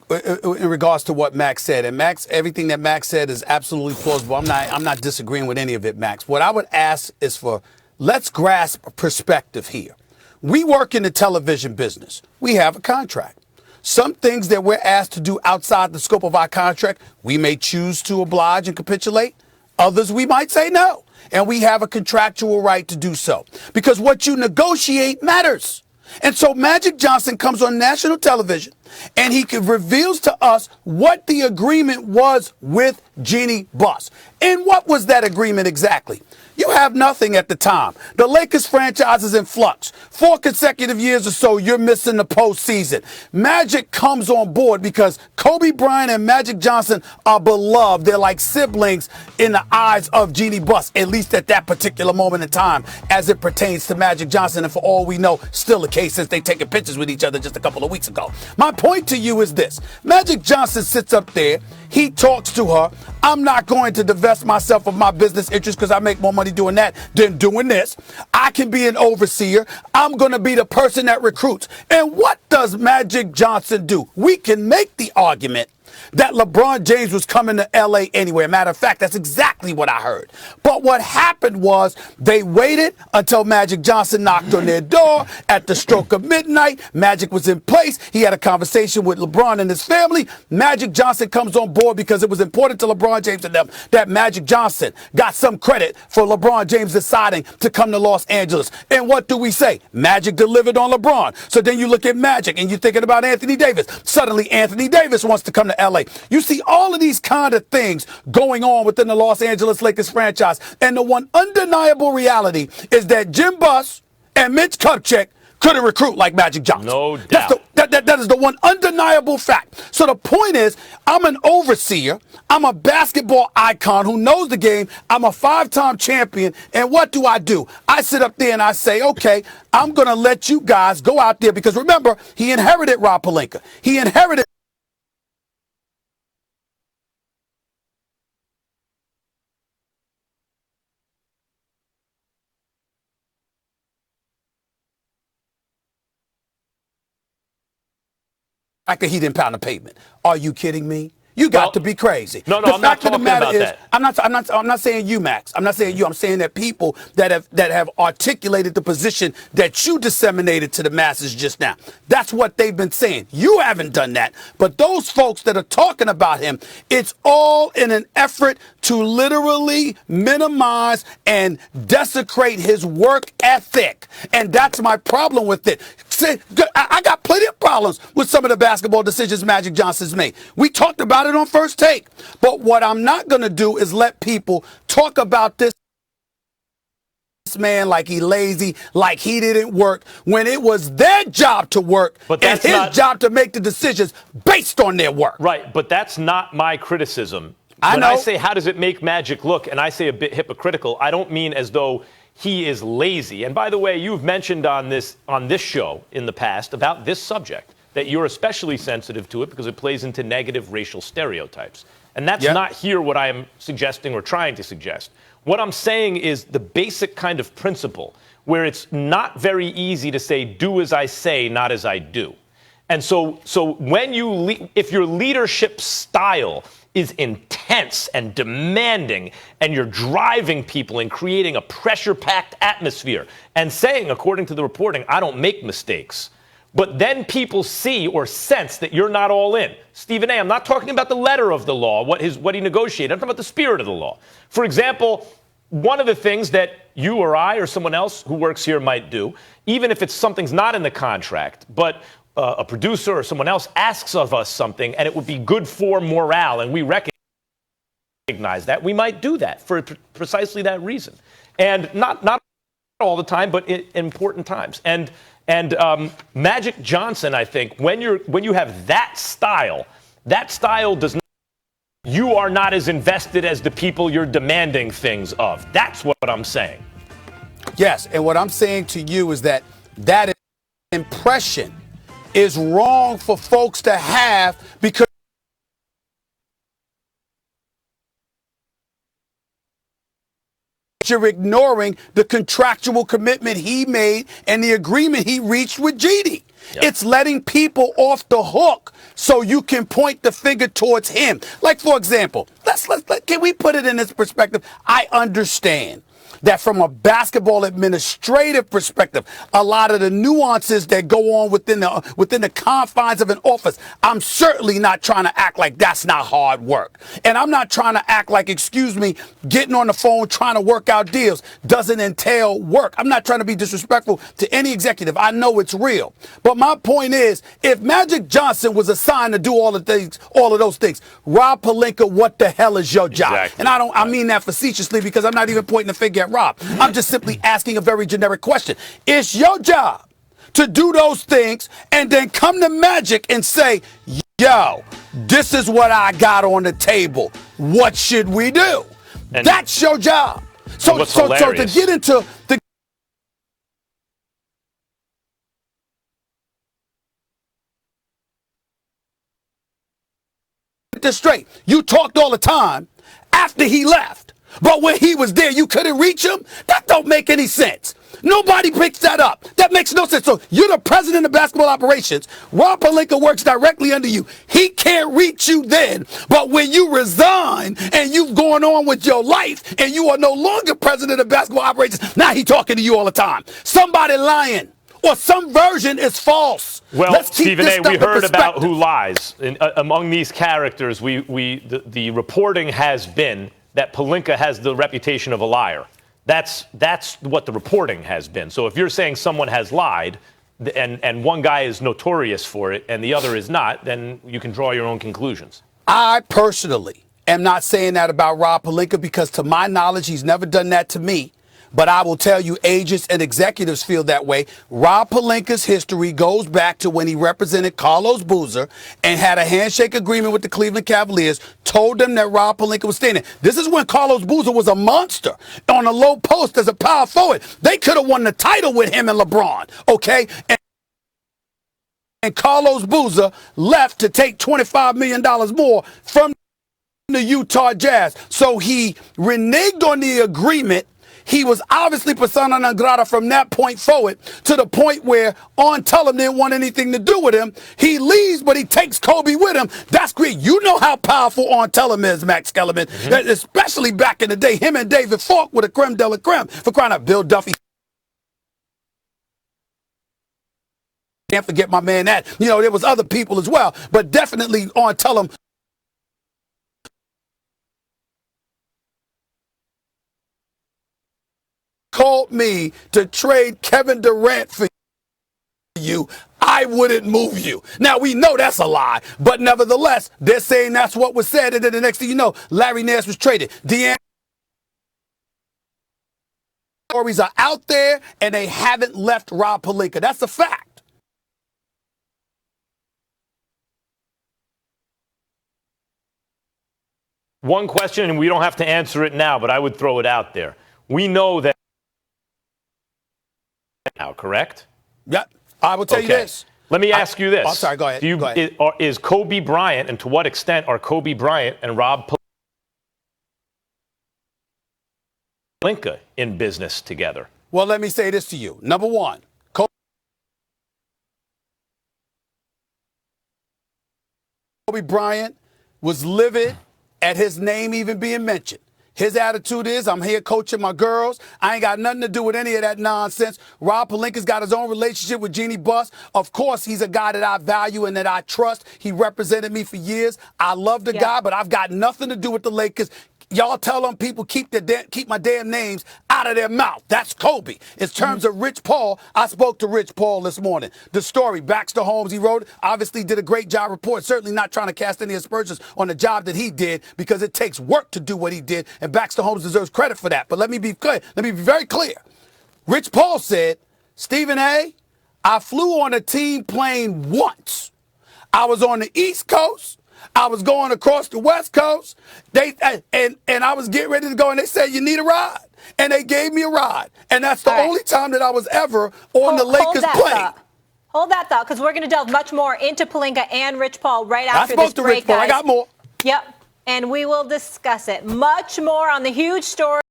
in regards to what Max said, and Max, everything that Max said is absolutely plausible. I'm not disagreeing with any of it, Max. What I would ask is let's grasp perspective here. We work in the television business. We have a contract. Some things that we're asked to do outside the scope of our contract, we may choose to oblige and capitulate. Others, we might say no. And we have a contractual right to do so. Because what you negotiate matters. And so Magic Johnson comes on national television and he reveals to us what the agreement was with Jeannie Buss. And what was that agreement exactly? You have nothing at the time. The Lakers franchise is in flux. 4 consecutive years or so, you're missing the postseason. Magic comes on board because Kobe Bryant and Magic Johnson are beloved. They're like siblings in the eyes of Jeannie Buss, at least at that particular moment in time, as it pertains to Magic Johnson. And for all we know, still the case since they taking pictures with each other just a couple of weeks ago. My point to you is this. Magic Johnson sits up there. He talks to her. I'm not going to divest myself of my business interests because I make more money doing that than doing this. I can be an overseer. I'm going to be the person that recruits. And what does Magic Johnson do? We can make the argument that LeBron James was coming to L.A. anyway. Matter of fact, that's exactly what I heard. But what happened was they waited until Magic Johnson knocked on their door at the stroke of midnight. Magic was in place. He had a conversation with LeBron and his family. Magic Johnson comes on board because it was important to LeBron James and them that Magic Johnson got some credit for LeBron James deciding to come to Los Angeles. And what do we say? Magic delivered on LeBron. So then you look at Magic and you're thinking about Anthony Davis. Suddenly Anthony Davis wants to come to L.A. You see all of these kind of things going on within the Los Angeles Lakers franchise. And the one undeniable reality is that Jim Buss and Mitch Kupchak couldn't recruit like Magic Johnson. No doubt. That is the one undeniable fact. So the point is, I'm an overseer. I'm a basketball icon who knows the game. I'm a 5-time champion. And what do? I sit up there and I say, okay, I'm going to let you guys go out there because remember, he inherited Rob Pelinka. He inherited after he didn't pound the pavement. Are you kidding me? You got to be crazy. No, I'm not talking about that. I'm not saying you, Max. I'm not saying you. I'm saying that people that have articulated the position that you disseminated to the masses just now. That's what they've been saying. You haven't done that. But those folks that are talking about him, it's all in an effort to literally minimize and desecrate his work ethic. And that's my problem with it. I got plenty of problems with some of the basketball decisions Magic Johnson's made. We talked about it on First Take. But what I'm not going to do is let people talk about this man like he lazy, like he didn't work, when it was their job to work and his job to make the decisions based on their work. Right, but that's not my criticism. When I say how does it make Magic look, and I say a bit hypocritical, I don't mean as though he is lazy. And by the way, you've mentioned on this show in the past about this subject that you're especially sensitive to it because it plays into negative racial stereotypes. And that's not here what I am suggesting or trying to suggest. What I'm saying is the basic kind of principle where it's not very easy to say, do as I say, not as I do. And so when if your leadership style is intense and demanding, and you're driving people and creating a pressure-packed atmosphere and saying, according to the reporting, I don't make mistakes, but then people see or sense that you're not all in. Stephen A., I'm not talking about the letter of the law, what he negotiated. I'm talking about the spirit of the law. For example, one of the things that you or I or someone else who works here might do, even if something's not in the contract, but a producer or someone else asks of us something and it would be good for morale and we recognize that, we might do that for precisely that reason. And not all the time, but in important times. And Magic Johnson, I think, when you have that style does not, you are not as invested as the people you're demanding things of. That's what I'm saying. Yes, and what I'm saying to you is that impression is wrong for folks to have because you're ignoring the contractual commitment he made and the agreement he reached with Jeannie. Yep. It's letting people off the hook so you can point the finger towards him. Like, for example, can we put it in this perspective? I understand that from a basketball administrative perspective, a lot of the nuances that go on within the confines of an office, I'm certainly not trying to act like that's not hard work. And I'm not trying to act like, excuse me, getting on the phone trying to work out deals doesn't entail work. I'm not trying to be disrespectful to any executive. I know it's real. But my point is, if Magic Johnson was assigned to do all of those things, Rob Pelinka, what the hell is your job? Exactly. And I mean that facetiously because I'm not even pointing the finger at Rob. I'm just simply asking a very generic question. It's your job to do those things and then come to Magic and say, yo, this is what I got on the table. What should we do? And that's your job. So to get into this straight, you talked all the time after he left. But when he was there, you couldn't reach him? That don't make any sense. Nobody picks that up. That makes no sense. So you're the president of basketball operations. Rob Pelinka works directly under you. He can't reach you then. But when you resign and you've gone on with your life and you are no longer president of basketball operations, now he's talking to you all the time. Somebody lying. Or some version is false. Well, Stephen A., we heard about who lies. Among these characters, the reporting has been that Pelinka has the reputation of a liar. That's what the reporting has been. So if you're saying someone has lied and one guy is notorious for it and the other is not, then you can draw your own conclusions. I personally am not saying that about Rob Pelinka because to my knowledge, he's never done that to me. But I will tell you, agents and executives feel that way. Rob Pelinka's history goes back to when he represented Carlos Boozer and had a handshake agreement with the Cleveland Cavaliers, told them that Rob Pelinka was staying there. This is when Carlos Boozer was a monster on a low post as a power forward. They could have won the title with him and LeBron, okay? And Carlos Boozer left to take $25 million more from the Utah Jazz. So he reneged on the agreement. He was obviously persona non grata from that point forward to the point where Tellem didn't want anything to do with him. He leaves, but he takes Kobe with him. That's great. You know how powerful Tellem is, Max Kellerman, especially back in the day. Him and David Falk were the creme de la creme. For crying out, Bill Duffy. Can't forget my man that. You know, there was other people as well, but definitely Tellem. Called me to trade Kevin Durant for you, I wouldn't move you. Now, we know that's a lie, but nevertheless, they're saying that's what was said, and then the next thing you know, Larry Nance was traded. The stories are out there, and they haven't left Rob Pelinka. That's a fact. One question, and we don't have to answer it now, but I would throw it out there. We know that now, correct? Yep. I will tell you this. Let me ask you this. I'm sorry, go ahead. Is Kobe Bryant, and to what extent are Kobe Bryant and Rob Pelinka in business together? Well, let me say this to you. Number one, Kobe Bryant was livid at his name even being mentioned. His attitude is, I'm here coaching my girls. I ain't got nothing to do with any of that nonsense. Rob Pelinka's got his own relationship with Jeannie Buss. Of course, he's a guy that I value and that I trust. He represented me for years. I love the guy, but I've got nothing to do with the Lakers. Y'all tell them people keep my damn names out of their mouth. That's Kobe. In terms of Rich Paul, I spoke to Rich Paul this morning. The story, Baxter Holmes, he wrote, obviously did a great job reporting. Certainly not trying to cast any aspersions on the job that he did because it takes work to do what he did, and Baxter Holmes deserves credit for that. But let me be clear. Let me be very clear. Rich Paul said, Stephen A., I flew on a team plane once. I was on the East Coast. I was going across the West Coast. And I was getting ready to go, and they said, you need a ride. And they gave me a ride. And that's the only time that I was ever on the Lakers plane. Hold that thought, because we're going to delve much more into Pelinka and Rich Paul right after this break, Rich Paul. I got more. Yep. And we will discuss it. Much more on the huge story.